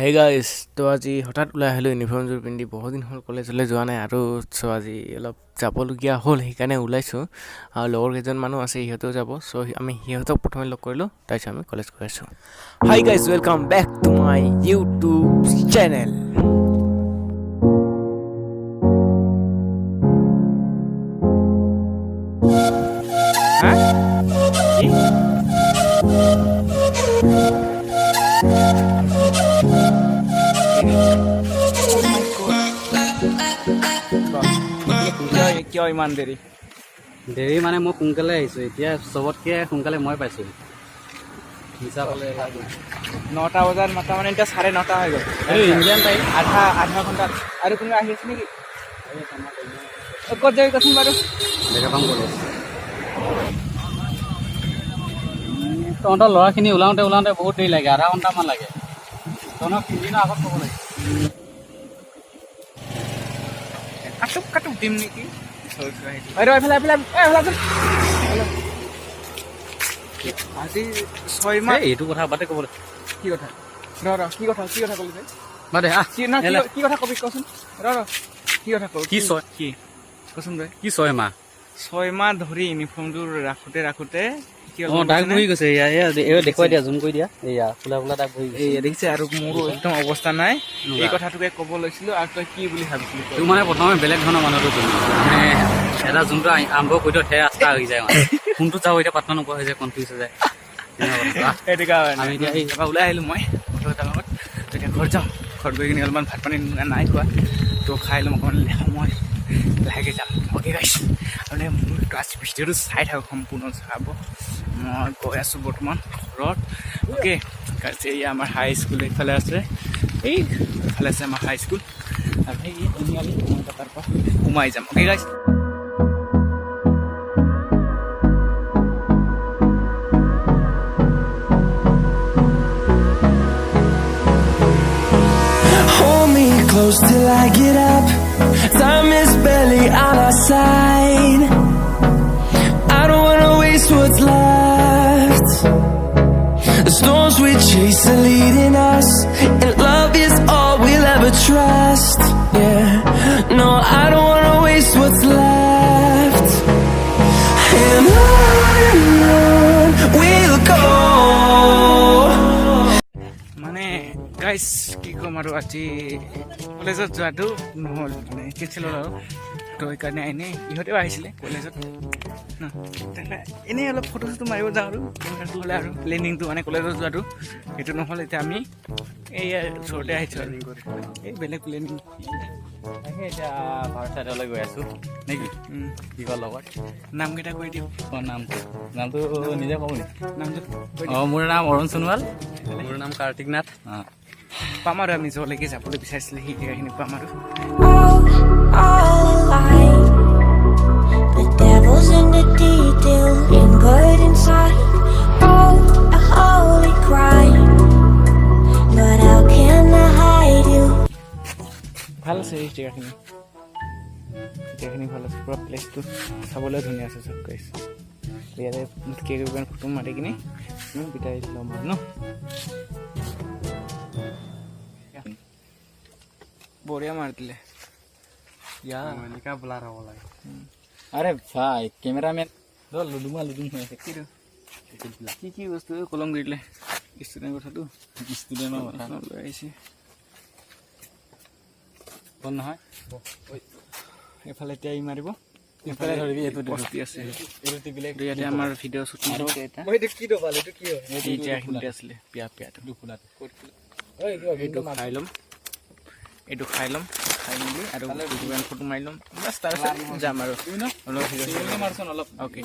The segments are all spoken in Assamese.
হে গাইছ তো আজি হঠাৎ ওলাই আহিলোঁ ইউনিফৰ্মযোৰ পিন্ধি বহুত দিন হ'ল কলেজলৈ যোৱা নাই আৰু চ' আজি অলপ যাবলগীয়া হ'ল সেইকাৰণে ওলাইছোঁ আৰু লগৰ কেইজনমানো আছে সিহঁতেও যাব চ' আমি সিহঁতক প্ৰথমে লগ কৰিলোঁ তাৰপিছত আমি কলেজ গৈ আছোঁ hi guys welcome back to my YouTube channel কিয় ইমান দেৰি মানে মই সোনকালে আহিছোঁ এতিয়া চবতকৈ সোনকালে মই পাইছোঁ মিছা ক'লে 9টা বজাত মাতা মানে এতিয়া 9:30 হৈ গ'ল ইণ্ডিয়ান টাইম আধা ঘণ্টা আৰু কোনোবা আহি আছে নেকি ক'ত যাবি কচোন বাৰু দেখা পাম কলেজ তহঁতৰ ল'ৰাখিনি ওলাওঁতে বহুত দেৰি লাগে আধা ঘণ্টামান লাগে তহঁতক 3 দিনৰ আগত ক'ব লাগে কাটুক দিম নেকি আজি 6 মাহ এইটো কথা বাদে ক'ব লাগে কি কথা কি কথা ক'লি বাদে কি কথা কবি কচোন কি কথা কওঁ কি কচোন তই কি 6 মাহ 6 মাহ ধৰি ইউনিফৰ্মযোৰ ৰাখোতে দাগ বহি গৈছে এয়া দেখুৱাই দিয়া জুম কৰি দিয়া এয়া ফুলা দাগ বহি গৈছে এয়া দেখিছে আৰু মোৰো একদম অৱস্থা নাই এই কথাটোকে ক'ব লৈছিলোঁ আৰু তই কি বুলি ভাবিছিলি তোৰ মানে প্ৰথমে বেলেগ ধৰণৰ মানুহটো তুমি মানে এটা যোনটো আৰম্ভ কৰি দিওঁ সেই ৰাস্তা হৈ যায় মানে কোনটো যাওঁ এতিয়া পাত্তা নোপোৱা হৈ যায় কনফিউজ হৈ যায় সেইটো কাৰণে আমি এতিয়া এবাৰ ওলাই আহিলোঁ মই ফটোকেইটাৰ লগত তেতিয়া ঘৰত যাওঁ ঘৰত গৈ কিনে অলপমান ভাত পানী নাই খোৱা তো খাই ল'ম অকণমান সময় লাহেকৈ যাম অ'কে গাইছ আৰু মোৰ ক্লাছ ভিডিঅ'টো চাই থাকক সম্পূৰ্ণ চাব মই গৈ আছোঁ বৰ্তমান ঘৰত অ'কে এয়া আমাৰ হাই স্কুল এইফালে আছে এইফালে আছে আমাৰ হাই স্কুল আৰু সেই ধুনীয়াকৈ মই তাৰ পৰা সোমাই যাম অ'কে গাইছ Close till I get up. Time is barely on our side. I don't wanna waste what's left. The storms we chase are leading us, and love is all we'll ever trust. Yeah, no, I don't wanna waste what's left. And on we'll go. গাইছ কি ক'ম আৰু আজি কলেজত যোৱাটো নহ'ল মানে কেঞ্চেল হ'ল আৰু তো সেইকাৰণে এনেই ইহঁতেও আহিছিলে কলেজত এনেই অলপ ফটো চটো মাৰিব যাওঁ আৰু কেমেৰাটো হ'লে আৰু প্লেনিংটো মানে কলেজত যোৱাটো সেইটো নহ'ল এতিয়া আমি এই ওচৰতে আহিছোঁ আৰু এই বেলেগ প্লেনিং এতিয়া ভাৰত চাইডলৈ গৈ আছোঁ নেকি কি কয় লগত নামকেইটা কৈ দিওঁ নামটো নিজে ক'ব নেকি নামটো মোৰ নাম অৰুণ সোণোৱাল মোৰ নাম কাৰ্তিক নাথ পাম আৰু আমি য'লৈকে যাবলৈ বিচাৰিছিলে সেই জেগাখিনি পাম আৰু ভাল আছে এই জেগাখিনি ভাল আছে পুৰা প্লেচটো চাবলৈ ধুনীয়া আছে চব গাইছ ইয়াতে কেইবাৰ ফটো মাৰি কিনে বিদায় ল'ম আৰু ন বঢ়িয়া মাৰি দিলে এনেকা ব্লাৰ হ'ব লাগে আৰে ভাই কেমেৰামেন লুডুমা হৈ আছে কি বস্তু কলম কৰি দিলে ষ্টুডেণ্ট কথাটো ষ্টুডেণ্টৰ কথা লৈ আহিছে কোন নহয় এইফালে এতিয়া মাৰিব এইফালে ধৰিবি এইটো বস্তি আছে ইয়াতে আমাৰ ভিডিঅ' শ্বুটিং এই জেগাখিনিতে আছিলে পিয়াটো এইটো খাই ল'ম খাই মেলি আৰু ফটো মাৰি ল'ম বাছ তাৰপিছত যাম আৰু অলপ অ'কে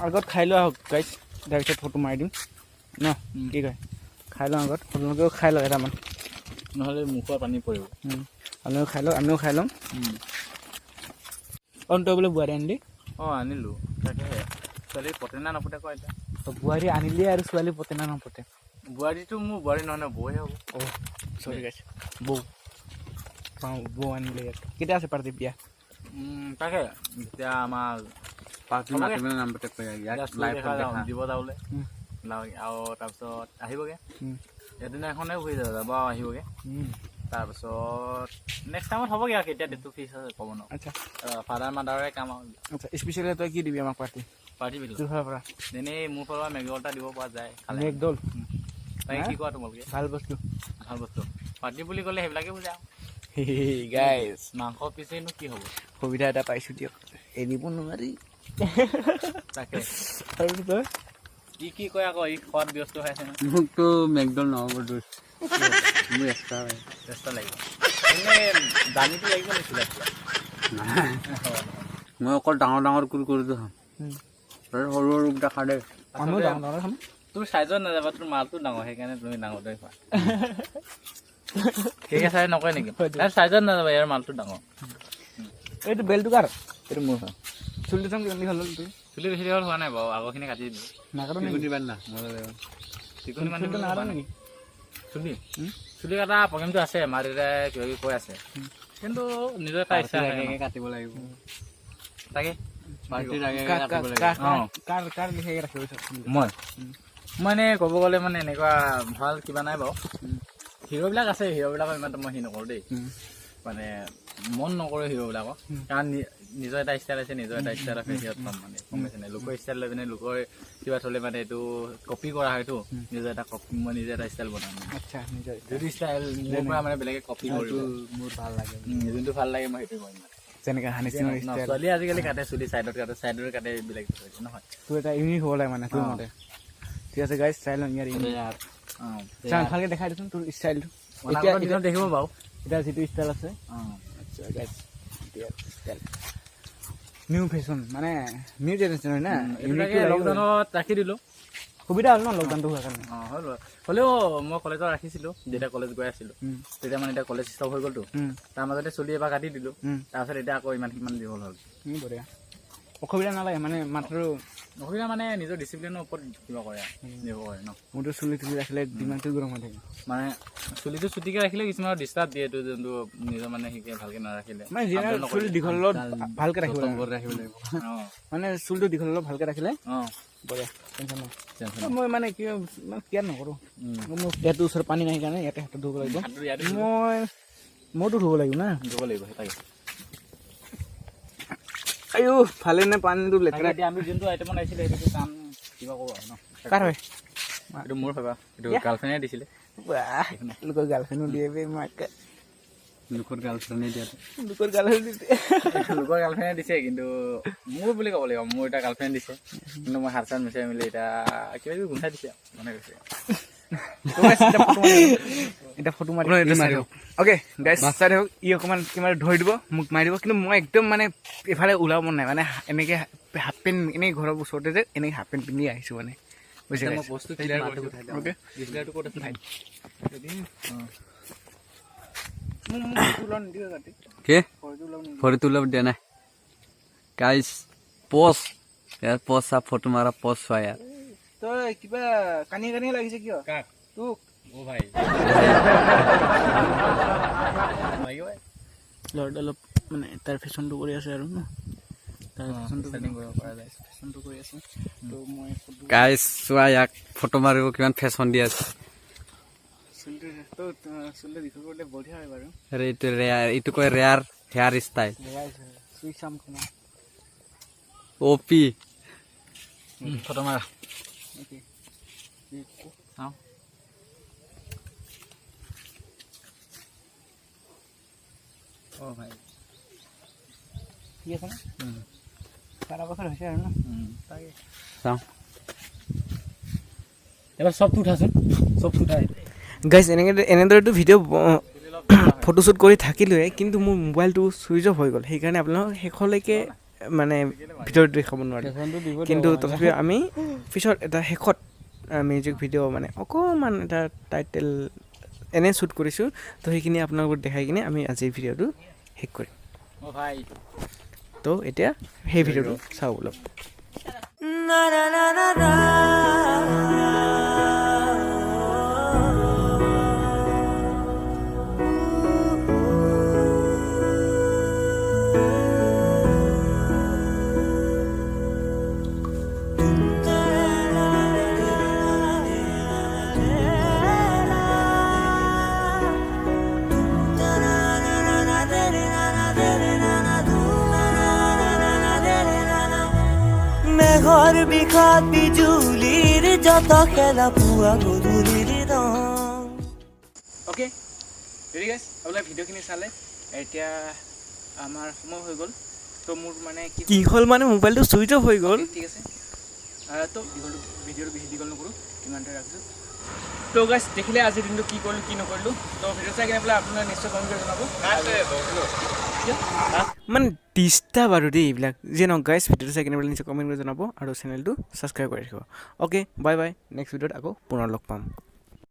আগত খাই লোৱা হওক গাইছ তাৰপিছত ফটো মাৰি দিম ন কি কয় খাই লওঁ আগত আপোনালোকেও খাই লওক এটামান নহ'লে মুখৰ পানী পৰিব আপোনালোকেও খাই লওক আমিও খাই ল'ম তই বোলে বোৱাৰী আনিলি আনিলোঁ তাকে ছোৱালী পতে না নপতে কয় এতিয়া বোৱাৰী আনিলি আৰু ছোৱালী পতে না নপতে বোৱাৰীটো মোৰ বোৱাৰী নহয় বৌহে হ'ব চৰি গাইছ বৌ আনিলে ইয়াত কেতিয়া আছে পাৰ্টি বিয়া তাকে এতিয়া আমাৰ পাৰ্টি মাতিবলৈ নাম পাতে দিব যাবলৈ আৰু তাৰপিছত আহিবগৈ এদিনাখনে ঘূৰি যাব আহিবগৈ তাৰপিছত নেক্সট টাইমত হ'বগৈ আৰু কেতিয়া ডেটটো ফিক্স আছে ক'ব ন আচ্ছা ফাদাৰ মাদাৰৰে কাম আৰু আচ্ছা স্পেচিয়েলি তই কি দিবি আমাক পাৰ্টি পাৰ্টি বিল তোৰ ফালৰ পৰা এনেই মোৰ ফালৰ পৰা মেগী এটা দিব পৰা যায় খালে মেকডল তাই কি কোৱা তোমালোকে ভাল বস্তু ভাল বস্তু পাৰ্টি বুলি ক'লে সেইবিলাকে বুজাওঁ গাইজ মাংস পিছেনো কি হ'ব সুবিধা এটা পাইছোঁ দিয়ক এৰিব নোৱাৰি তাকে আৰু তই কি কয় আকৌ ই খোৱাত ব্যস্ত হৈ আছে মোকতো মেকডল নহ'ব তোৰ মোৰ এক্সট্ৰা ব্যস্ত লাগিব এনেই দামীটো লাগিব নিছিলে নাই মই অকল ডাঙৰ ডাঙৰ কুৰকুৰিটো খাম সৰু সৰুকেইটা খালে আমিও ডাঙৰ ডাঙৰ খাম তোৰ চাইজত নাযাবা তোৰ মালটো ডাঙৰ সেইকাৰণে তুমি ডাঙৰটোৱে খোৱা ঠিক আছে নকয় নেকি তাৰ চাইজত নাযাবা ইয়াৰ মালটো ডাঙৰ এইটো বেলটো কাৰ এইটো মোৰ হয় চুলিটো চাম কিমান হ'ল তোৰ চুলি বেছি দীঘল হোৱা নাই বাৰু আগৰখিনি কাটি দিলোঁ নাকাটো নেকি দিবা না চিকুনি মানুহ নাকাটো নেকি চুলি চুলি কটা প্ৰগ্ৰেমটো আছে মা দেউতাই কিবা কিবি কৈ আছে কিন্তু নিজৰ এটা ইচ্ছা কাটিব লাগিব তাকে কাৰ লিখাই ৰাখিব মই মানে ক'ব গ'লে মানে এনেকুৱা ভাল কিবা নাই বাৰু হিৰ'বিলাক আছে হিৰ'বিলাকৰ ইমান মই হেৰি নকৰোঁ দেই মানে মন নকৰোঁ হিৰ'বিলাকক কাৰণ নিজৰ এটা ষ্টাইল আছে নিজৰ এটা ষ্টাইল আছে সিহঁত পাম মানে গম পাইছে নাই লোকৰ ষ্টাইল লৈ পিনে লোকৰ কিবা থ'লে মানে এইটো কপি কৰা হয়তো নিজৰ এটা কপি মই নিজে এটা ষ্টাইল বনাম আচ্ছা নিজৰ যদি ষ্টাইল মোৰ পৰা মানে বেলেগে কপি কৰিব মোৰ ভাল লাগে যোনটো ভাল লাগে মই সেইটো কৰিম যেনেকৈ হানি চিনৰ ষ্টাইল ছোৱালী আজিকালি কাটে চুলি চাইডত কাটে বেলেগ নহয় তোৰ এটা ইউনিক হ'ব লাগে মানে তোৰ মতে ঠিক আছে গাইজ ষ্টাইল ইয়াৰ ইউনিক ভালকৈ দেখাই দেচোন তোৰ ষ্টাইলটো এতিয়া দেখিব বাৰু এতিয়া যিটো ষ্টাইল আছে আচ্ছা গাইজ ষ্টাইল নিউ ফেশ্বন মানে নিউ জেনেৰেশ্যন হয় না লকডাউনত ৰাখি দিলোঁ সুবিধা হ'ল ন লকডাউনটো হোৱাৰ কাৰণে হ'ল হ'লেও মই কলেজত ৰাখিছিলোঁ যেতিয়া কলেজ গৈ আছিলোঁ তেতিয়া মানে এতিয়া কলেজ ষ্টপ হৈ গ'লতো তাৰ মাজতে চুলি এবাৰ কাটি দিলোঁ তাৰপিছত এতিয়া আকৌ ইমান দীঘল হ'ল বঢ়িয়া অসুবিধা নালাগে মানে মাথাটো অসুবিধা মানে নিজৰ ডিচিপ্লিনৰ ওপৰত কিবা কৰে নিৰ্ভৰ কৰে ন মোৰতো চুলি তুলি ৰাখিলে ডিমাণ্ডটো গৰম হৈ থাকে মানে চুলিটো চুটিকৈ ৰাখিলে কিছুমানৰ ডিষ্টাৰ্ব দিয়ে এইটো যোনটো নিজৰ মানে শিকে ভালকৈ নাৰাখিলে মানে যিমান চুলি দীঘল ভালকৈ ৰাখিব লাগিব মানে চুলিটো দীঘল ভালকৈ ৰাখিলে বঢ়িয়া টেনশ্যন নাই মই মানে কি ইমান কেয়াৰ নকৰোঁ মোৰ ইয়াতো ওচৰত পানী নাই কাৰণে ইয়াতে হাতত ধুব লাগিব মইতো ধুব লাগিব না ধুব লাগিব তাকে আইও ভালে নে পানীটো লেতেৰা এতিয়া আমি যোনটো আইটেম বনাইছিলে সেইটো কাম কিবা কৰোঁ আৰু ন কাৰ হয় এইটো মোৰ হয় এইটো গাৰ্লফ্ৰেণ্ডে দিছিলে লোকৰ গাৰ্লফ্ৰেণ্ডো দিয়ে বে মাকে লোকৰ গাৰ্লফ্ৰেণ্ডে দিয়াটো লোকৰ গাৰ্লফ্ৰেণ্ড দিছে লোকৰ গাৰ্লফ্ৰেণ্ডে দিছে কিন্তু মোৰ বুলি ক'ব লাগিব মোৰ এটা গাৰ্লফ্ৰেণ্ড দিছে কিন্তু মই হাত চাত মিচাই মেলি এতিয়া কিবা কিবি গোন্ধাই দিছে মানে কৈছে এটা ফটো মাৰি অ'কে গাইজ চাই থাকক ই অকণমান কিমান ধৰি দিব মোক মাৰি দিব কিন্তু মই একদম মানে এফালে ওলাব মন নাই মানে এনেকৈ হাফ পেণ্ট এনেই ঘৰৰ ওচৰতে যে এনেকৈ হাফ পেণ্ট পিন্ধি আহিছোঁ মানে বুজিছে অ'কে কি ভৰিটো অলপ দিয়া নাই গাইজ পষ্ট ইয়াৰ পষ্ট চাপ ফটো মাৰা পষ্ট চোৱা ইয়াৰ তই কিবা কানিয়ে কানিয়ে লাগিছে কিয় তোক অ' ভাই ল'ৰাটো অলপ মানে তাৰ ফেশ্বনটো কৰি আছে আৰু ন তাৰ ফেশ্বনটো কৰিব পৰা যায় ফেশ্বনটো কৰি আছে তো মই গাইজ চোৱা ইয়াক ফটো মাৰিব কিমান ফেশ্বন দি আছে চুলিটো দীঘল কৰিলে বঢ়িয়া হয় বাৰু এইটো ৰেয়াৰ এইটো কয় ৰেয়াৰ হেয়াৰ ষ্টাইল চুই চাম খানা OP ফটো মাৰা চাওঁ অ' ভাই ঠিক আছে ন 12 বছৰ হৈছে আৰু ন তাকে চাওঁ এবাৰ চব উঠাচোন চব উঠাই গাইজ এনেদৰেতো ভিডিঅ' ফটোশ্বুট কৰি থাকিলোৱে কিন্তু মোৰ মোবাইলটো ছুইচ অফ হৈ গ'ল সেইকাৰণে আপোনালোকক শেষলৈকে মানে ভিডিঅ'টো দেখাব নোৱাৰিম কিন্তু তথাপিও আমি পিছত এটা শেষত মিউজিক ভিডিঅ' মানে অকণমান এটা টাইটেল এনে শ্বুট কৰিছোঁ তো সেইখিনি আপোনালোকক দেখাই কিনে আমি আজিৰ ভিডিঅ'টো শেষ কৰিম তো এতিয়া সেই ভিডিঅ'টো চাওঁ অলপ মেঘৰ বিষাদ বিজুলীৰ যত খেলা পুৱা গধূলিৰ ৰং অ'কে ৰেডি গাইছ আপোনালোকে ভিডিঅ'খিনি চালে এতিয়া আমাৰ সময় হৈ গ'ল তো মোৰ মানে কি হ'ল মানে মোবাইলটো ছুইচ অফ হৈ গ'ল ঠিক আছে তো ভিডিঅ'টো বেছি দীঘল নকৰোঁ ইমানতে ৰাখিছোঁ তো গাইছ দেখিলে আজিৰ দিনটো কি কৰিলোঁ কি নকৰিলোঁ তো ভিডিঅ' চাই কিনে পেলাই আপোনালোকে নিশ্চয় কমেণ্ট কৰি জনাব মানে ডিষ্টাৰ্ব আৰু দেই এইবিলাক যে নহওক গাইছ ভিডিঅ'টো চাই কিনে পেলাই নিশ্চয় কমেণ্ট কৰি জনাব আৰু চেনেলটো ছাবস্ক্ৰাইব কৰি ৰাখিব অ'কে বাই বাই নেক্সট ভিডিঅ'ত আকৌ পুনৰ লগ পাম